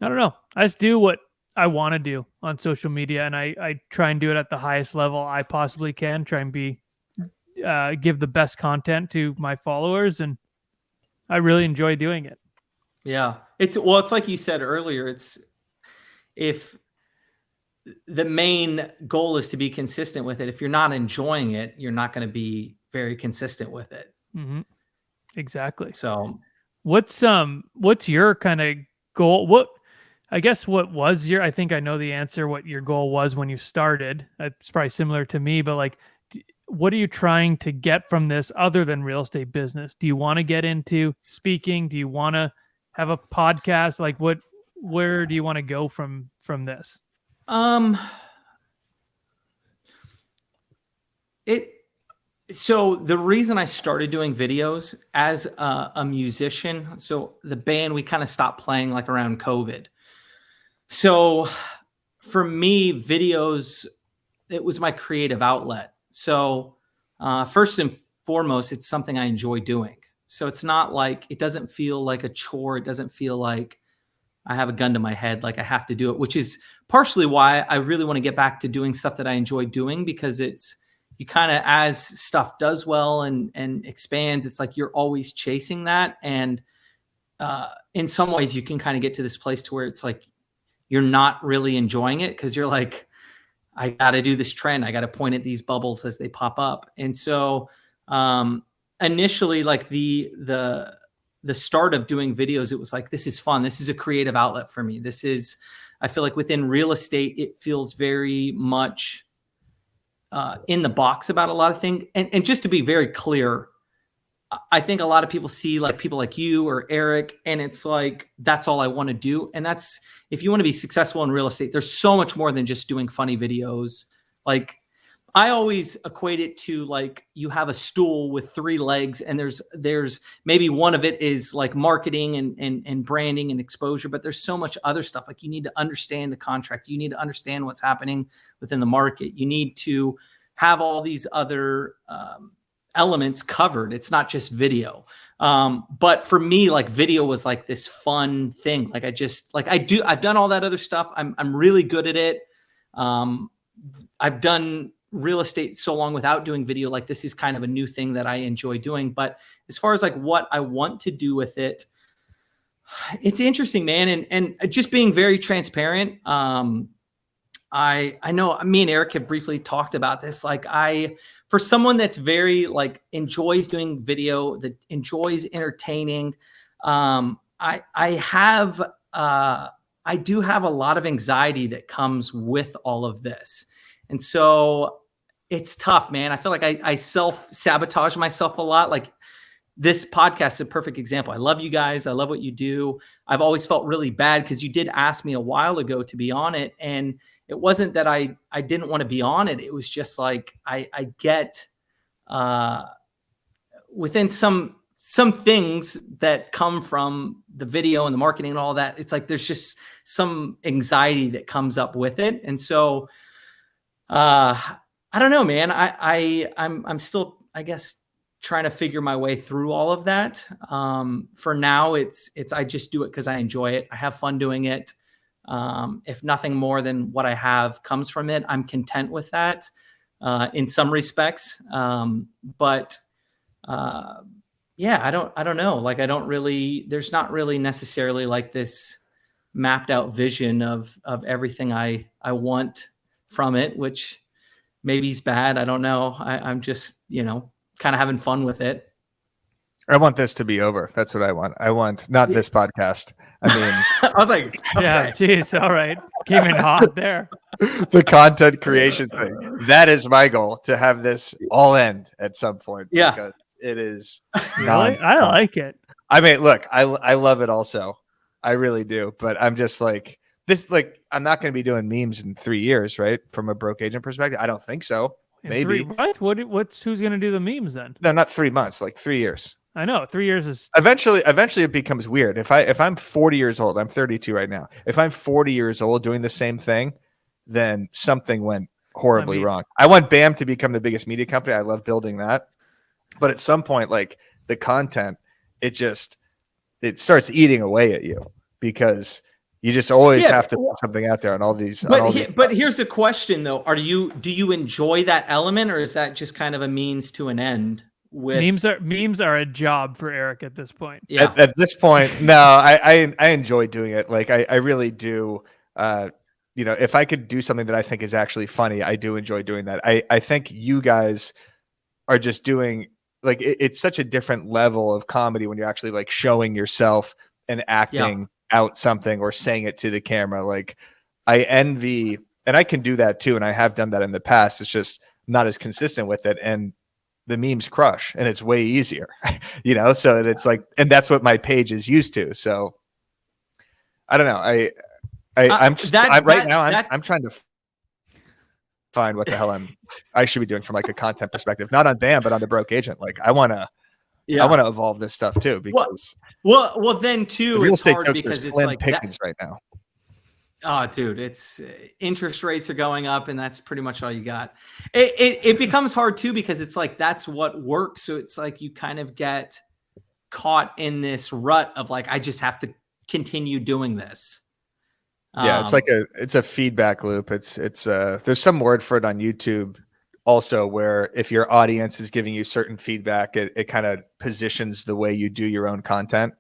I don't know. I just do what I want to do on social media. And I try and do it at the highest level I possibly can, try and give the best content to my followers. And I really enjoy doing it. Yeah. It's like you said earlier, if the main goal is to be consistent with it, if you're not enjoying it, you're not going to be very consistent with it. Mm-hmm. Exactly. So what's your kind of goal? I think I know the answer, what your goal was when you started. It's probably similar to me, but like, what are you trying to get from this other than real estate business? Do you want to get into speaking? Do you want to have a podcast? Like where do you want to go from this? So the reason I started doing videos as a musician, so the band, we kind of stopped playing like around COVID. So for me, videos, it was my creative outlet. So first and foremost, it's something I enjoy doing. So it's not like, it doesn't feel like a chore. It doesn't feel like I have a gun to my head, like I have to do it, which is partially why I really want to get back to doing stuff that I enjoy doing, because you kind of, as stuff does well and expands, it's like you're always chasing that. And in some ways you can kind of get to this place to where it's like, you're not really enjoying it because you're like, I got to do this trend. I got to point at these bubbles as they pop up. And so initially, like the start of doing videos, it was like, this is fun. This is a creative outlet for me. I feel like within real estate, it feels very much in the box about a lot of things. And just to be very clear, I think a lot of people see like people like you or Eric, and it's like, that's all I want to do. And if you want to be successful in real estate, there's so much more than just doing funny videos. Like, I always equate it to like, you have a stool with 3 legs and there's maybe one of it is like marketing and branding and exposure, but there's so much other stuff. Like, you need to understand the contract. You need to understand what's happening within the market. You need to have all these other elements covered. It's not just video. But for me, like, video was like this fun thing. Like, I've done all that other stuff. I'm really good at it. I've done real estate so long without doing video. Like, this is kind of a new thing that I enjoy doing. But as far as like what I want to do with it, it's interesting, man. And just being very transparent. I know me and Eric have briefly talked about this. Like, for someone that's very like enjoys doing video, that enjoys entertaining, I do have a lot of anxiety that comes with all of this. And so it's tough, man. I feel like I self-sabotage myself a lot. Like, this podcast is a perfect example. I love you guys. I love what you do. I've always felt really bad because you did ask me a while ago to be on it. And it wasn't that I didn't want to be on it. It was just like, I get within some things that come from the video and the marketing and all that. It's like, there's just some anxiety that comes up with it. And so, I don't know, man. I'm still, I guess, trying to figure my way through all of that. For now, I just do it because I enjoy it. I have fun doing it. If nothing more than what I have comes from it, I'm content with that, in some respects. But yeah, I don't know. Like, there's not really necessarily like this mapped out vision of everything I want from it, which maybe is bad. I don't know. I'm just, kind of having fun with it. I want this to be over. That's what I want. I want not this podcast. I mean, I was like, okay. Yeah, geez. All right. Came in hot there. The content creation thing. That is my goal, to have this all end at some point. Yeah. Because it is. Really? I like it. I mean, look, I love it also. I really do. But I'm just like, I'm not going to be doing memes in 3 years, right? From a broke agent perspective. I don't think so. Maybe. What? Who's going to do the memes then? No, not 3 months, like 3 years. I know 3 years is eventually it becomes weird. If I'm 40 years old, I'm 32 right now. If I'm 40 years old doing the same thing, then something went horribly wrong. I want BAM to become the biggest media company. I love building that. But at some point, like the content, it starts eating away at you because you just always have to put something out there on all these. But here's the question though: do you enjoy that element, or is that just kind of a means to an end? Memes are a job for Eric at this point. Yeah. At this point, no, I enjoy doing it. Like I really do. If I could do something that I think is actually funny, I do enjoy doing that. I think you guys are just doing like it's such a different level of comedy when you're actually like showing yourself and acting out something or saying it to the camera. Like I envy, and I can do that too, and I have done that in the past. It's just not as consistent with it, and the memes crush, and it's way easier, So it's like, and that's what my page is used to. So I don't know. I'm trying to find what the hell I should be doing from like a content perspective, not on BAM, but on the Broke Agent. Like I want to evolve this stuff too, because well, then too, real it's estate hard because it's like pickings right now. Oh, dude, it's interest rates are going up, and that's pretty much all you got. It becomes hard too because it's like that's what works. So it's like you kind of get caught in this rut of like I just have to continue doing this. Yeah, it's a feedback loop. It's there's some word for it on YouTube also where if your audience is giving you certain feedback, it kind of positions the way you do your own content.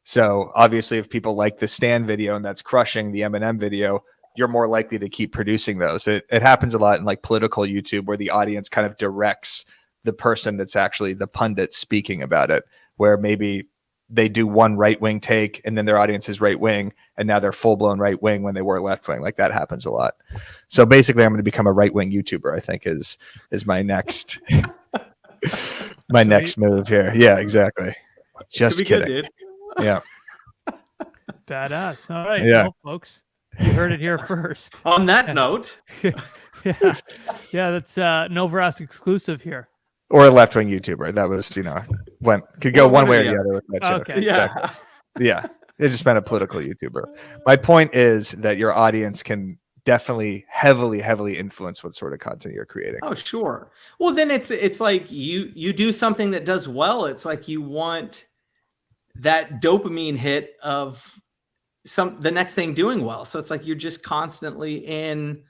So obviously if people like the Stan video and that's crushing the Eminem video, you're more likely to keep producing those. It happens a lot in like political YouTube where the audience kind of directs the person that's actually the pundit speaking about it, where maybe they do one right-wing take and then their audience is right-wing and now they're full-blown right-wing when they were left-wing. Like that happens a lot. So basically I'm going to become a right-wing YouTuber, I think is my next next move here. Yeah, exactly. Just kidding. Good, dude. Yeah. Badass. All right. Yeah. Well, folks, you heard it here first. On that note. Yeah, that's Novarask exclusive here. Or a left-wing YouTuber. That was, could go one way or the other with that joke. Okay. Yeah. Exactly. Yeah. It's just been a political YouTuber. My point is that your audience can definitely heavily influence what sort of content you're creating. Oh, sure. Well, then it's like you do something that does well. It's like you want that dopamine hit of the next thing doing well. So it's like you're just constantly in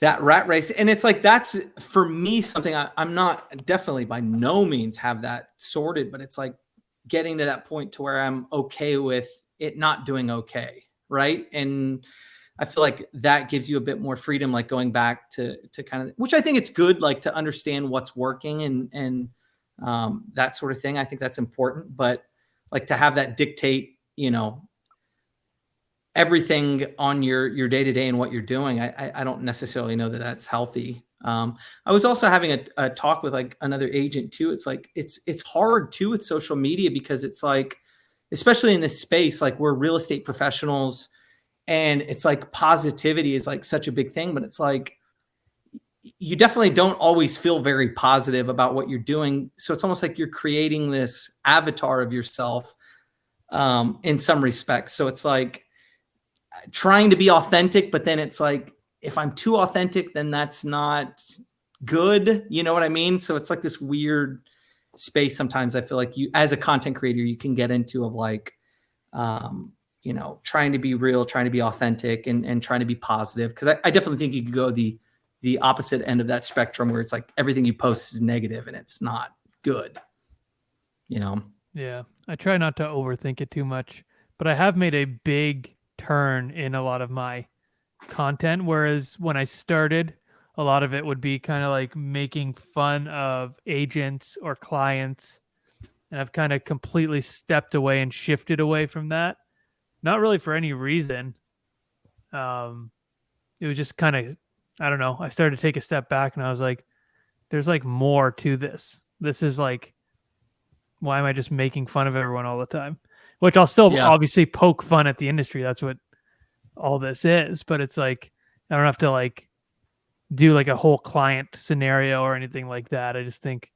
that rat race. And it's like, that's for me something I'm not definitely by no means have that sorted, but it's like getting to that point to where I'm okay with it not doing okay. Right. And I feel like that gives you a bit more freedom, like going back to kind of, which I think it's good, like to understand what's working and that sort of thing. I think that's important, but like to have that dictate, everything on your day-to-day and what you're doing. I don't necessarily know that that's healthy. I was also having a talk with like another agent too. It's like, it's hard too with social media because it's like, especially in this space, like we're real estate professionals and it's like positivity is like such a big thing, but it's like, you definitely don't always feel very positive about what you're doing. So it's almost like you're creating this avatar of yourself in some respects. So it's like trying to be authentic, but then it's like, if I'm too authentic, then that's not good. You know what I mean? So it's like this weird space. Sometimes I feel like you, as a content creator, you can get into of like, trying to be real, trying to be authentic and trying to be positive. Cause I definitely think you could go the opposite end of that spectrum where it's like everything you post is negative and it's not good, Yeah. I try not to overthink it too much, but I have made a big turn in a lot of my content. Whereas when I started, a lot of it would be kind of like making fun of agents or clients. And I've kind of completely stepped away and shifted away from that. Not really for any reason. It was just kind of, I don't know. I started to take a step back and I was like, there's like more to this. This is like, why am I just making fun of everyone all the time? Which I'll still obviously poke fun at the industry. That's what all this is. But it's like, I don't have to like do like a whole client scenario or anything like that. I just think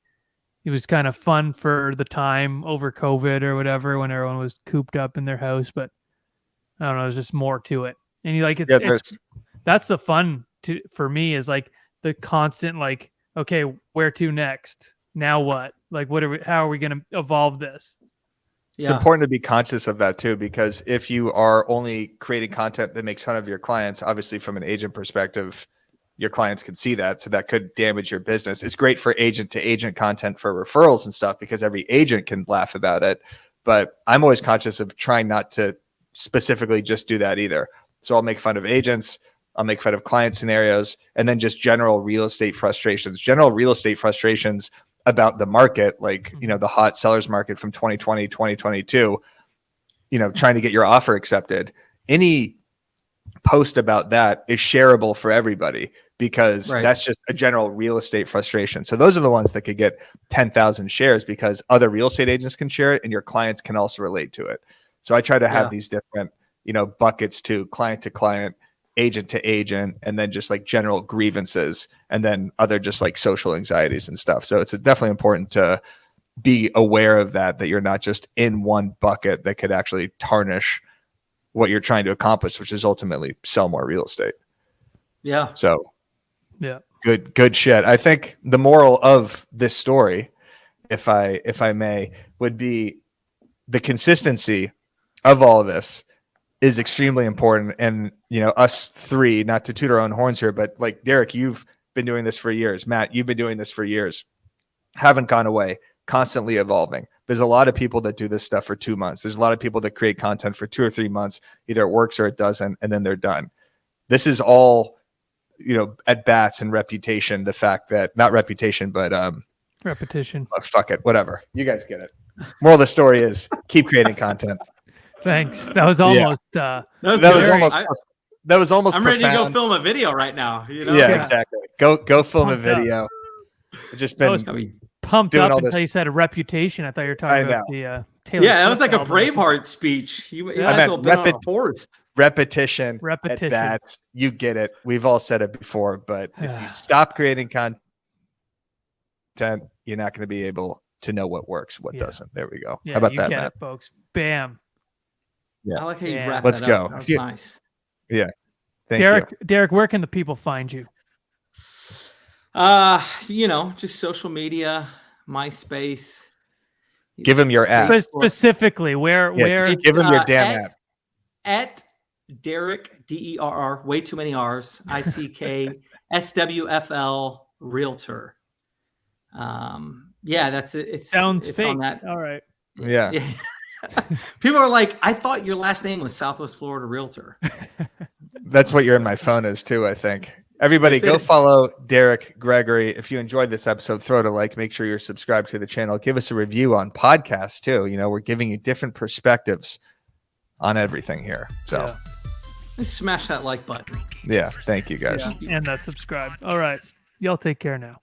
It was kind of fun for the time over COVID or whatever when everyone was cooped up in their house. But I don't know, there's just more to it. And you like that's the fun for me is like the constant like, okay, where to next? Now what? Like how are we going to evolve this? It's important to be conscious of that too, because if you are only creating content that makes fun of your clients, obviously from an agent perspective, your clients can see that. So that could damage your business. It's great for agent to agent content for referrals and stuff because every agent can laugh about it. But I'm always conscious of trying not to specifically just do that either. So I'll make fun of agents, I'll make fun of client scenarios, and then just general real estate frustrations. General real estate frustrations about the market, like, you know, the hot sellers market from 2020, 2022, you know, trying to get your offer accepted. Any post about that is shareable for everybody because that's just a general real estate frustration. So those are the ones that could get 10,000 shares because other real estate agents can share it and your clients can also relate to it. So I try to have these different, you know, buckets to client, agent to agent, and then just like general grievances, and then other just like social anxieties and stuff. So it's definitely important to be aware of that you're not just in one bucket that could actually tarnish what you're trying to accomplish, which is ultimately sell more real estate. Yeah. So yeah, good shit. I think the moral of this story, if I may, would be the consistency of all of this is extremely important. And, you know, us three, not to toot our own horns here, but like Derrick, you've been doing this for years. Matt, you've been doing this for years. Haven't gone away, constantly evolving. There's a lot of people that do this stuff for 2 months. There's a lot of people that create content for 2 or 3 months. Either it works or it doesn't, and then they're done. This is all, you know, at bats and reputation. The fact that not reputation, but repetition. Fuck it, whatever. You guys get it. Moral of the story is keep creating content. Thanks. That was almost. That was almost. I'm profound. ready to go film a video right now. You know? Yeah, exactly. Go film a video. I've just been pumped up until you said a reputation. I thought you were talking about the Taylor Swift that was like album. a Braveheart speech. You might as well been on a horse. Repetition. At bats. You get it. We've all said it before, but if you stop creating content, you're not going to be able to know what works, what doesn't. There we go. Yeah, how about you that, get Matt? it, folks? Bam. Yeah. I like how you wrap Let's that go. up. That was nice. Yeah. Thank you. Derrick, where can the people find you? You know, just social media, MySpace. Give him your app. Specifically, where give him your damn app. At Derrick, DERR, way too many R's, ICK, SWFL Realtor. Yeah, that's it. It's fake. On that. All right. Yeah. People are like, I thought your last name was Southwest Florida Realtor. That's what you're in my phone is too, I think. Everybody go follow Derrick Gregory. If you enjoyed this episode, throw it a like. Make sure you're subscribed to the channel. Give us a review on podcasts too. You know, we're giving you different perspectives on everything here. So smash that like button. Yeah. Thank you guys. Yeah, and that subscribe. All right. Y'all take care now.